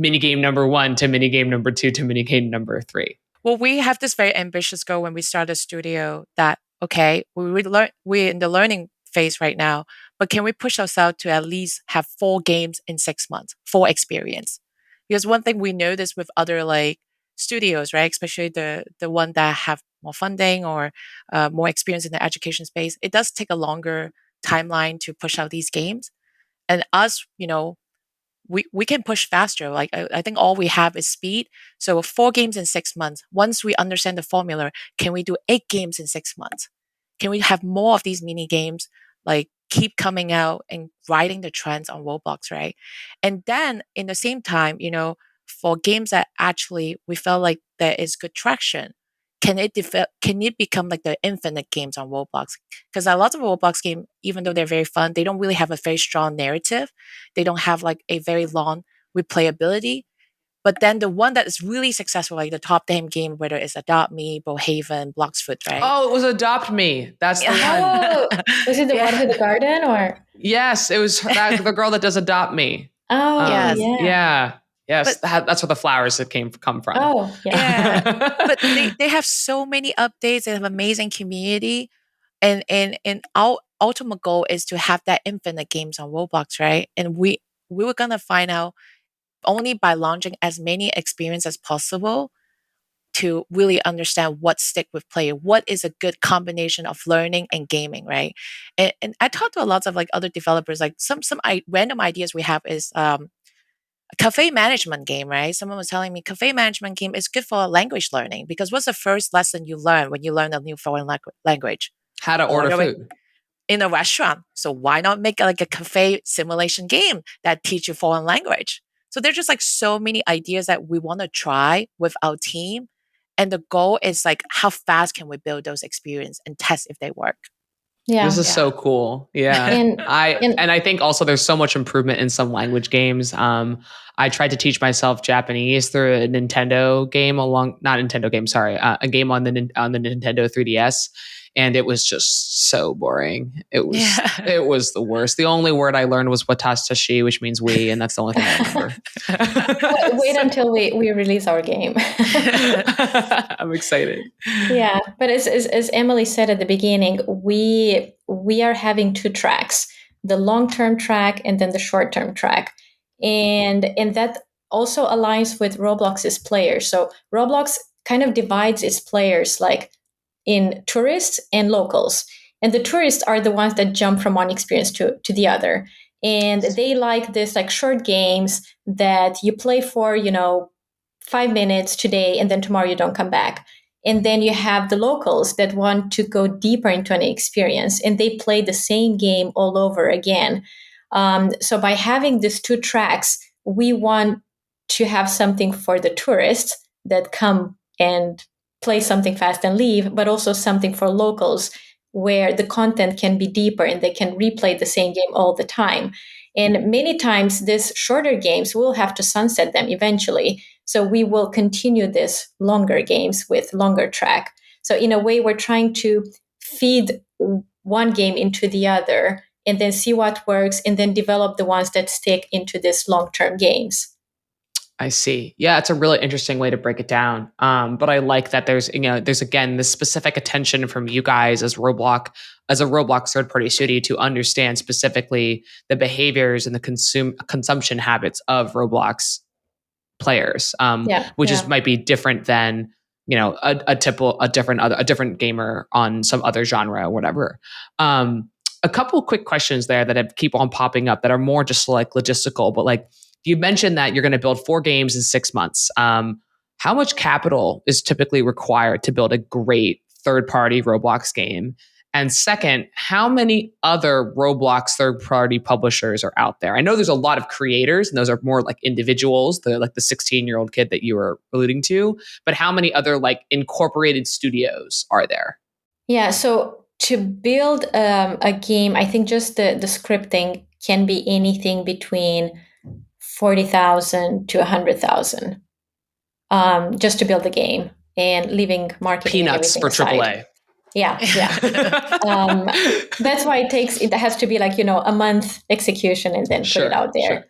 minigame number one to minigame number two to minigame number three? Well, we have this very ambitious goal when we start a studio that, okay, we're in the learning phase right now, but can we push ourselves to at least have 4 games in 6 months, 4 experience? Because one thing we notice with other like studios, right, especially the one that have more funding or more experience in the education space, it does take a longer timeline to push out these games. And us, we can push faster. Like I think all we have is speed. So 4 games in 6 months. Once we understand the formula, can we do 8 games in 6 months? Can we have more of these mini games, like keep coming out and riding the trends on Roblox, right? And then in the same time, for games that actually we felt like there is good traction, can it become like the infinite games on Roblox? Because a lot of Roblox games, even though they're very fun, they don't really have a very strong narrative. They don't have like a very long replayability. But then the one that is really successful, like the top 10 game, whether it's Adopt Me, Brohaven, Bloxfoot, right? Oh, it was Adopt Me. That's the one. Oh, was it the one with the garden or? Yes, it was the girl that does Adopt Me. Oh, Yes. Yeah. Yes, But that's where the flowers have come from. Oh, yeah. yeah, but they have so many updates. They have amazing community, and our ultimate goal is to have that infinite games on Roblox, right? And we were gonna find out only by launching as many experience as possible to really understand what stick with player, what is a good combination of learning and gaming, right? And I talked to a lot of like other developers, like some random ideas we have is a cafe management game, right? Someone was telling me cafe management game is good for language learning because what's the first lesson you learn when you learn a new foreign language? How to order food in a restaurant. So why not make like a cafe simulation game that teach you foreign language? So there's just like so many ideas that we want to try with our team. And the goal is like how fast can we build those experience and test if they work. This Yeah. is so cool. Yeah. And I think also there's so much improvement in some language games. I tried to teach myself Japanese through a Nintendo game not Nintendo game, sorry, a game on the Nintendo 3DS, and it was just so boring. It was the worst. The only word I learned was watashi, which means we, and that's the only thing I remember. wait until we release our game. I'm excited. Yeah, but as Emily said at the beginning, we are having 2 tracks: the long-term track and then the short-term track, and that also aligns with Roblox's players. So Roblox kind of divides its players like in tourists and locals, and the tourists are the ones that jump from one experience to the other. And they like this like short games that you play for, 5 minutes today and then tomorrow you don't come back. And then you have the locals that want to go deeper into an experience and they play the same game all over again. So by having these two tracks, we want to have something for the tourists that come and play something fast and leave, but also something for locals where the content can be deeper and they can replay the same game all the time. And many times, these shorter games, we'll have to sunset them eventually. So we will continue this longer games with longer track. So in a way, we're trying to feed one game into the other and then see what works and then develop the ones that stick into these long-term games. I see. Yeah, it's a really interesting way to break it down. But I like that there's again this specific attention from you guys as a Roblox third-party studio to understand specifically the behaviors and the consumption habits of Roblox players, which might be different than a different gamer on some other genre or whatever. A couple quick questions there that keep on popping up that are more just like logistical, but like you mentioned that you're going to build 4 games in 6 months. How much capital is typically required to build a great third-party Roblox game? And second, how many other Roblox third-party publishers are out there? I know there's a lot of creators, and those are more like individuals, like the 16-year-old kid that you were alluding to. But how many other like incorporated studios are there? Yeah, so to build a game, I think just the scripting can be anything between 40,000 to 100,000 just to build the game and leaving marketing peanuts and for aside. AAA. Yeah. That's why it has to be like, a month execution and then put it out there.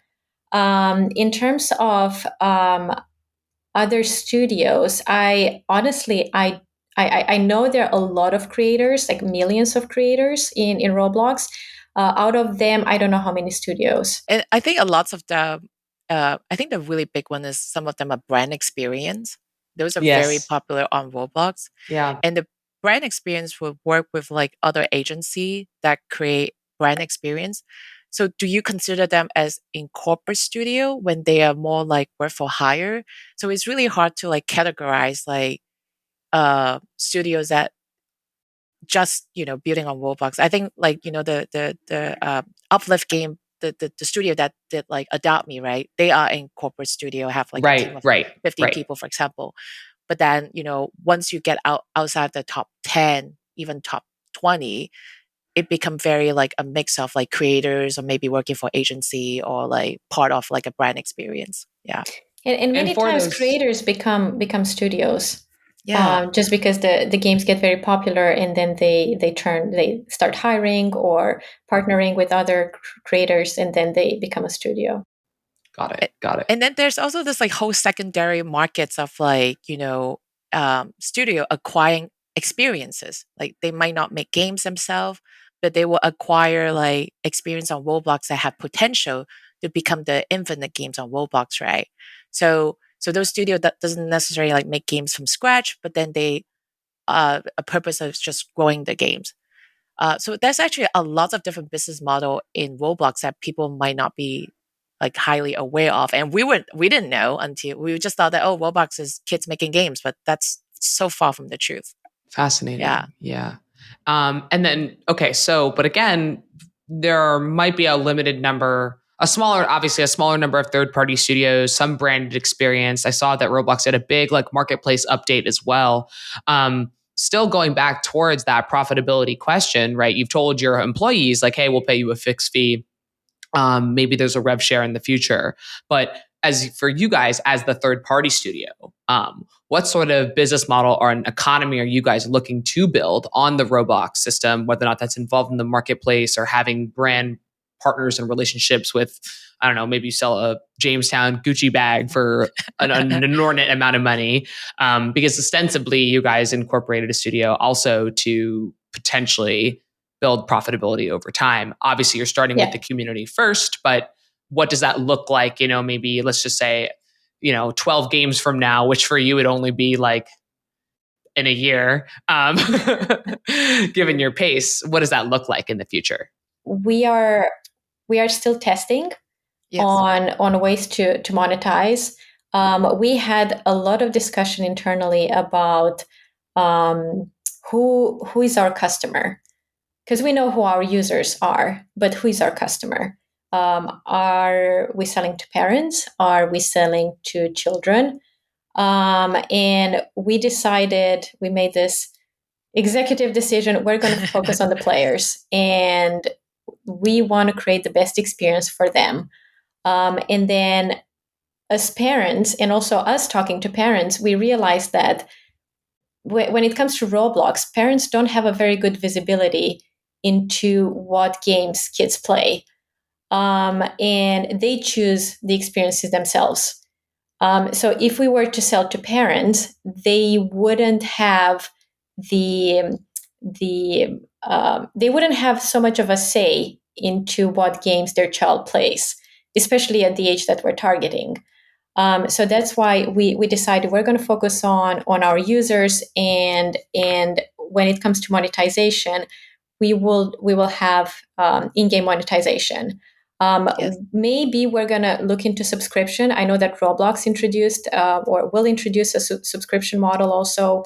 Sure. In terms of other studios, I honestly, I know there are a lot of creators, like millions of creators in Roblox. Out of them, I don't know how many studios. And I think a lot of them, I think the really big one is some of them are brand experience. Those are very popular on Roblox. Yeah. And the brand experience will work with like other agency that create brand experience. So do you consider them as in corporate studio when they are more like work for hire? So it's really hard to like categorize like studios that just building on Roblox. I think like the Uplift game, the studio that did like Adopt Me, right? They are in corporate studio, have like a team of 50 people, for example. But then once you get outside the top 10, even top 20, it become very like a mix of like creators or maybe working for agency or like part of like a brand experience. Yeah. And many times creators become studios. Yeah. Just because the games get very popular and then they start hiring or partnering with other creators and then they become a studio. Got it. And then there's also this like whole secondary markets of like, studio acquiring experiences. Like they might not make games themselves, but they will acquire like experience on Roblox that have potential to become the infinite games on Roblox, right? So those studio that doesn't necessarily like make games from scratch, but then they a purpose of just growing the games. So there's actually a lot of different business model in Roblox that people might not be like highly aware of, and we didn't know until we just thought that Roblox is kids making games, but that's so far from the truth. Fascinating. Yeah. And then but again, there might be a smaller number of third-party studios, some branded experience. I saw that Roblox had a big like marketplace update as well. Still going back towards that profitability question, right? You've told your employees like, hey, we'll pay you a fixed fee. Maybe there's a rev share in the future. But as for you guys as the third-party studio, what sort of business model or an economy are you guys looking to build on the Roblox system, whether or not that's involved in the marketplace or having brand partners and relationships with, I don't know, maybe you sell a Jamestown Gucci bag for an inordinate amount of money, because ostensibly you guys incorporated a studio also to potentially build profitability over time. Obviously, you're starting with the community first, but what does that look like? Maybe let's just say, 12 games from now, which for you would only be like in a year, given your pace. What does that look like in the future? We are we are still testing Yes. on ways to monetize. We had a lot of discussion internally about who is our customer, because we know who our users are, but who is our customer? Are we selling to parents? Are we selling to children? And we made this executive decision, we're going to focus on the players, and we want to create the best experience for them. And then as parents, and also us talking to parents, we realized that when it comes to Roblox, parents don't have a very good visibility into what games kids play. And they choose the experiences themselves. So if we were to sell to parents, they wouldn't have they wouldn't have so much of a say into what games their child plays, especially at the age that we're targeting. So that's why we decided we're going to focus on our users, and when it comes to monetization, we will have in-game monetization. Yes. Maybe we're going to look into subscription. I know that Roblox introduced or will introduce a subscription model also.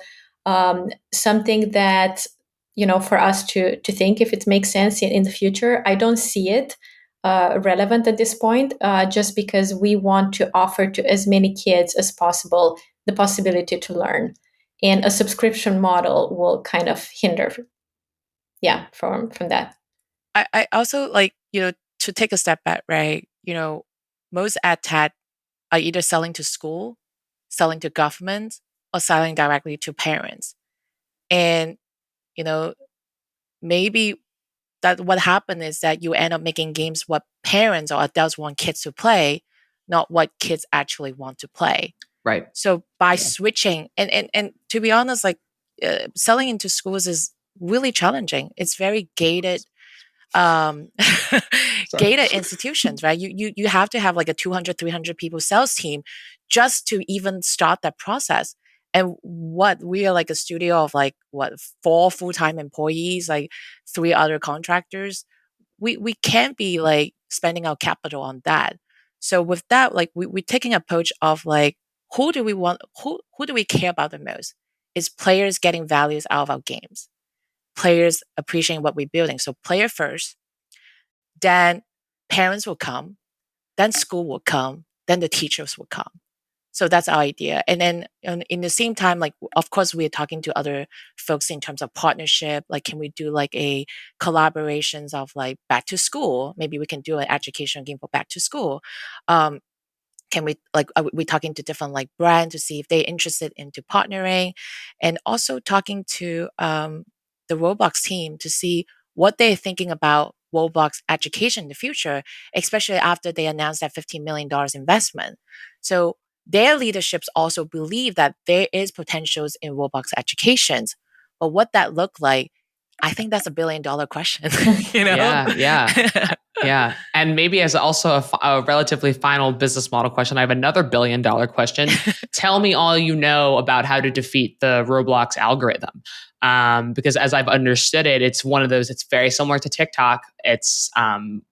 Something that, for us to think if it makes sense in the future. I don't see it relevant at this point, just because we want to offer to as many kids as possible the possibility to learn. And a subscription model will kind of hinder, from that. I also like, to take a step back, right? Most ad tech are either selling to school, selling to government, or selling directly to parents. And, you know, maybe that what happened is that you end up making games what parents or adults want kids to play, not what kids actually want to play. Right. So by switching, and to be honest, like selling into schools is really challenging. It's very gated, um gated institutions, right? You have to have like a 200, 300 people sales team just to even start that process. And what we are like a studio of like what 4 full-time employees, like 3 other contractors. We can't be like spending our capital on that. So with that, like we're taking an approach of like who do we want, who do we care about the most? Is players getting values out of our games, players appreciating what we're building. So player first, then parents will come, then school will come, then the teachers will come. So that's our idea. And then in the same time, like, of course, we're talking to other folks in terms of partnership. Like, can we do like a collaborations of like back to school? Maybe we can do an educational game for back to school. Can we like, are we talking to different like brands to see if they're interested into partnering, and also talking to the Roblox team to see what they're thinking about Roblox education in the future, especially after they announced that $15 million investment. So their leaderships also believe that there is potentials in Roblox educations, but what that look like, I think that's $1 billion question. Yeah. And maybe as also a relatively final business model question, I have another $1 billion question. Tell me all you know about how to defeat the Roblox algorithm. Because as I've understood it, it's one of those, it's very similar to TikTok. It's, and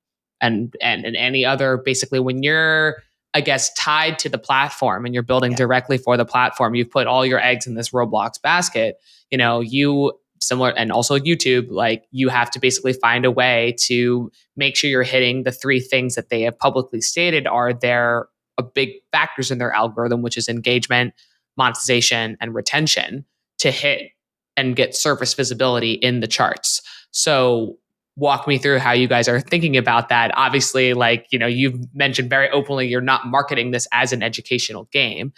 any other, basically when you're, I guess, tied to the platform and you're building directly for the platform, you've put all your eggs in this Roblox basket, you similar, and also YouTube, like you have to basically find a way to make sure you're hitting the 3 things that they have publicly stated are their big factors in their algorithm, which is engagement, monetization, and retention, to hit and get surface visibility in the charts. So walk me through how you guys are thinking about that. Obviously, like, you've mentioned very openly, you're not marketing this as an educational game.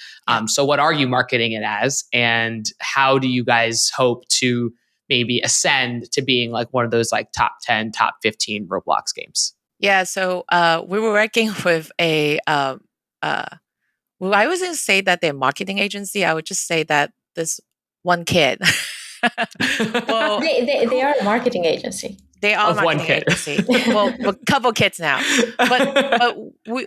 So what are you marketing it as? And how do you guys hope to maybe ascend to being like one of those like top 10, top 15 Roblox games? Yeah, so we were working with well, I wasn't say that they're marketing agency. I would just say that this one kid. Well, they are a marketing agency. They are Of one marketing kid. agency. Well, a couple kids now, but we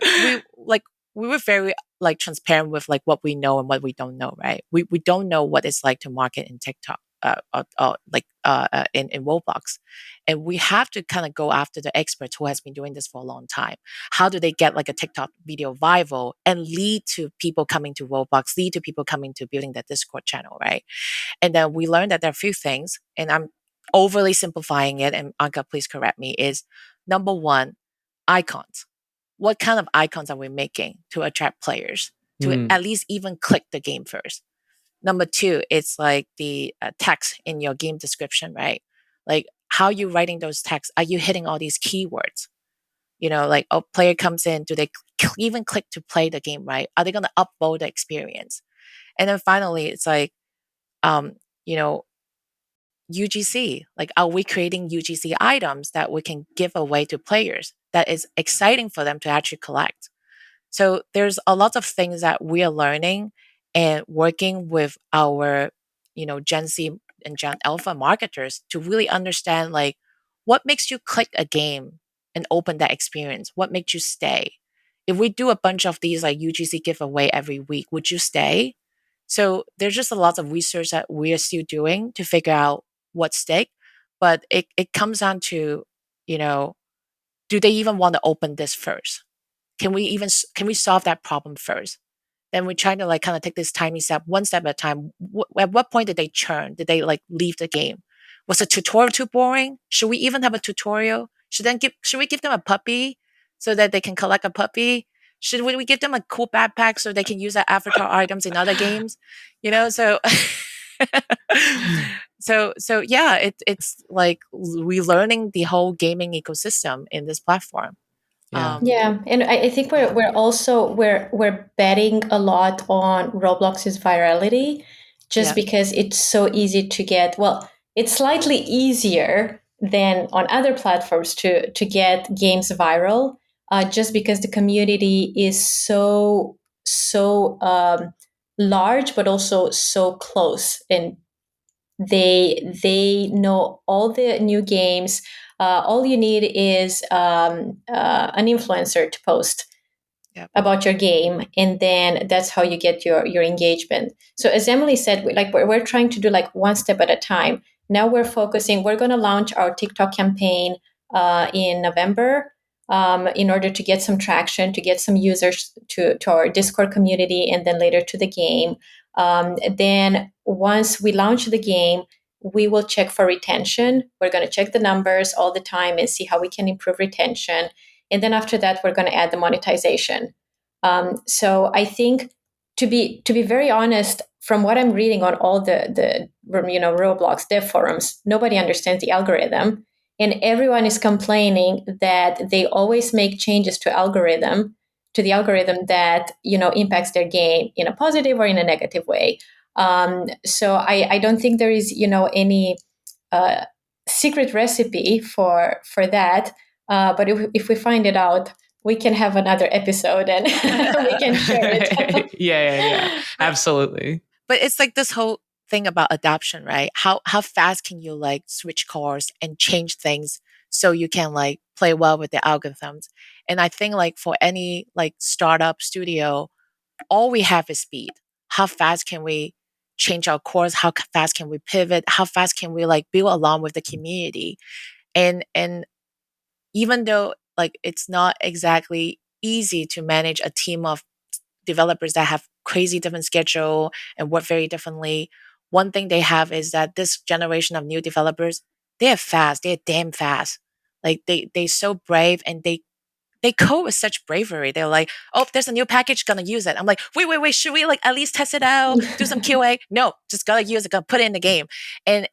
were very like transparent with like what we know and what we don't know, right? We don't know what it's like to market in TikTok, or like in Roblox, And we have to kind of go after the experts who has been doing this for a long time. How do they get like a TikTok video viral and lead to people coming to Roblox, lead to people coming to building their Discord channel, right? And then we learned that there are a few things, and I'm overly simplifying it, and Anca, please correct me, is number one, icons. What kind of icons are we making to attract players to at least even click the game first? Number two, it's like the text in your game description, right? Like, how are you writing those texts? Are you hitting all these keywords? Like, oh, player comes in, do they even click to play the game, right? Are they going to upvote the experience? And then finally, it's like, you know, UGC. Like, are we creating UGC items that we can give away to players that is exciting for them to actually collect? So there's a lot of things that we are learning and working with our, Gen Z and Gen Alpha marketers to really understand, like, what makes you click a game and open that experience? What makes you stay? If we do a bunch of these like UGC giveaway every week, would you stay? So there's just a lot of research that we are still doing to figure out what's stick. But it comes down to, do they even want to open this first? Can we solve that problem first? Then we try to like kind of take this tiny step, one step at a time. At what point did they churn? Did they like leave the game? Was the tutorial too boring? Should we even have a tutorial? Should we give them a puppy so that they can collect a puppy? Should we give them a cool backpack so they can use their avatar items in other games? So so yeah, it's like relearning the whole gaming ecosystem in this platform. Yeah. Yeah, and I think we're also we're betting a lot on Roblox's virality, just Yeah. because it's so easy to get. Well, it's slightly easier than on other platforms to get games viral, just because the community is so large, but also so close, and they know all the new games. All you need is an influencer to post about your game, and then that's how you get your engagement. So as Emily said, we're trying to do like one step at a time. Now we're going to launch our TikTok campaign in November, in order to get some traction, to get some users to our Discord community, and then later to the game. Then once we launch the game, we will check for retention. We're going to check the numbers all the time and see how we can improve retention. And then after that, we're going to add the monetization. So I think, to be very honest, from what I'm reading on all the Roblox dev forums, nobody understands the algorithm, and everyone is complaining that they always make changes to the algorithm that impacts their game in a positive or in a negative way. So I don't think there is any secret recipe for that. But if we find it out, we can have another episode and we can share it. Yeah. Absolutely. But it's like this whole thing about adoption, right? How fast can you like switch course and change things so you can like play well with the algorithms? And I think like for any like startup studio, all we have is speed. How fast can we change our course? How fast can we pivot? How fast can we like build along with the community? And even though like it's not exactly easy to manage a team of developers that have crazy different schedule and work very differently, one thing they have is that this generation of new developers, they're fast, they're damn fast. Like they so brave, and they code with such bravery. They're like, oh, there's a new package, gonna use it. I'm like, wait, should we like at least test it out, do some QA? No, just gotta use it, gotta put it in the game. And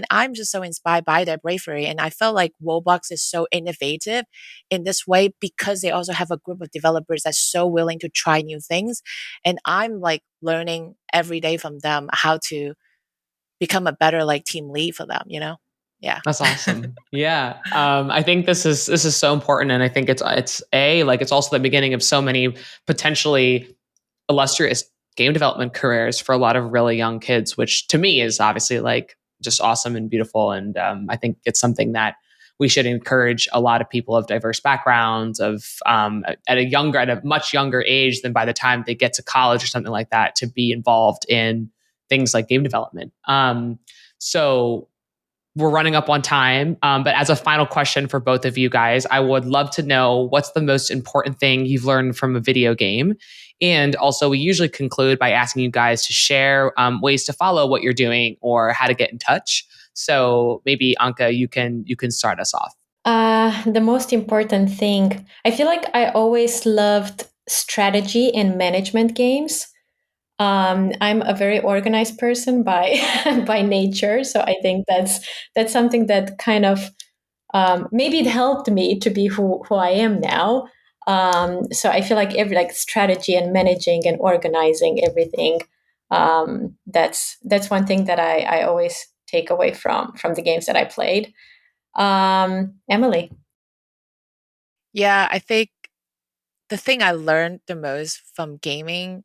I'm just so inspired by their bravery. And I felt like Roblox is so innovative in this way because they also have a group of developers that's so willing to try new things. And I'm like learning every day from them how to become a better like team lead for them, Yeah. That's awesome. Yeah. I think this is so important. And I think it's also the beginning of so many potentially illustrious game development careers for a lot of really young kids, which to me is obviously like just awesome and beautiful. And I think it's something that we should encourage a lot of people of diverse backgrounds at a much younger age than by the time they get to college or something like that, to be involved in things like game development. So we're running up on time. But as a final question for both of you guys, I would love to know what's the most important thing you've learned from a video game. And also, we usually conclude by asking you guys to share ways to follow what you're doing or how to get in touch. So maybe Anca, you can start us off. The most important thing, I feel like I always loved strategy and management games. I'm a very organized person by by nature, so I think that's something that kind of maybe it helped me to be who I am now. So I feel like every strategy and managing and organizing everything. That's one thing that I always take away from the games that I played. Emily. Yeah, I think the thing I learned the most from gaming,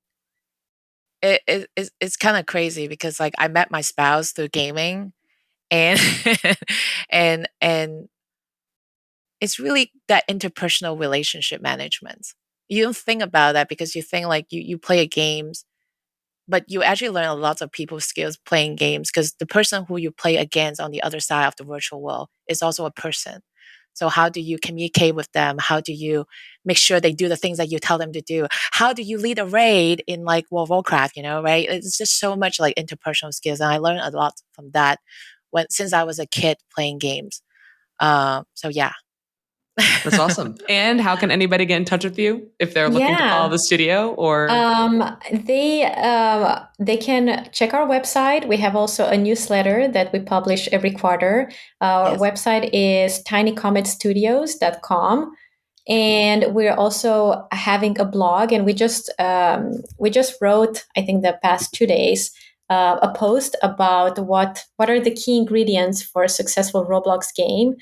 it's kind of crazy because like I met my spouse through gaming, and and it's really that interpersonal relationship management. You don't think about that because you think like you play a games, but you actually learn a lot of people skills playing games because the person who you play against on the other side of the virtual world is also a person. So how do you communicate with them? How do you make sure they do the things that you tell them to do? How do you lead a raid in like World of Warcraft, right? It's just so much like interpersonal skills. And I learned a lot from that since I was a kid playing games. So yeah. That's awesome. And how can anybody get in touch with you if they're looking to follow the studio or? They can check our website. We have also a newsletter that we publish every quarter. Our website is tinycometstudios.com. And we're also having a blog, and we just wrote, I think the past 2 days, a post about what are the key ingredients for a successful Roblox game.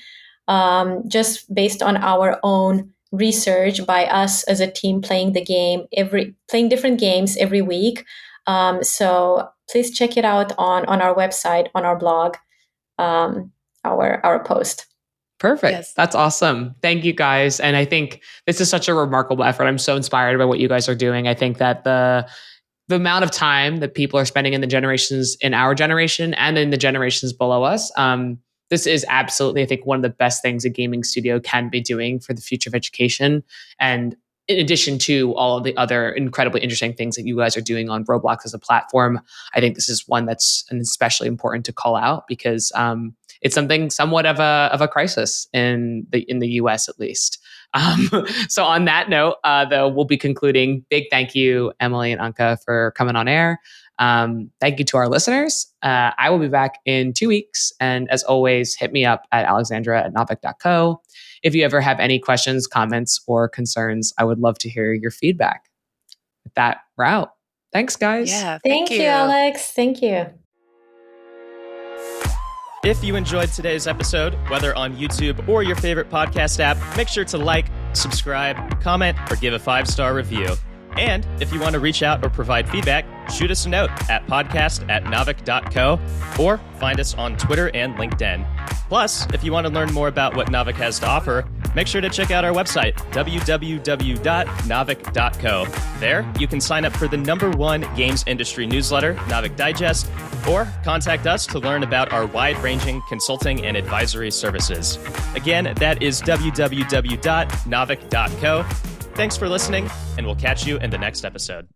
Just based on our own research by us as a team playing playing different games every week. So please check it out on our website, on our blog, our post. Perfect. Yes. That's awesome. Thank you guys. And I think this is such a remarkable effort. I'm so inspired by what you guys are doing. I think that the amount of time that people are spending in our generation and in the generations below us, this is absolutely, I think, one of the best things a gaming studio can be doing for the future of education. And in addition to all of the other incredibly interesting things that you guys are doing on Roblox as a platform, I think this is one that's especially important to call out because it's something somewhat of a crisis in the US at least. So on that note, though, we'll be concluding. Big thank you, Emily and Anca, for coming on air. Thank you to our listeners. I will be back in 2 weeks. And as always, hit me up at alexandra@novik.co. If you ever have any questions, comments, or concerns, I would love to hear your feedback. With that, we're out. Thanks, guys. Yeah, thank you, Alex. Thank you. If you enjoyed today's episode, whether on YouTube or your favorite podcast app, make sure to like, subscribe, comment, or give a 5-star review. And if you want to reach out or provide feedback, shoot us a note at podcast@novik.co or find us on Twitter and LinkedIn. Plus, if you want to learn more about what Novik has to offer, make sure to check out our website, www.novik.co. There, you can sign up for the #1 games industry newsletter, Novik Digest, or contact us to learn about our wide-ranging consulting and advisory services. Again, that is www.novik.co. Thanks for listening, and we'll catch you in the next episode.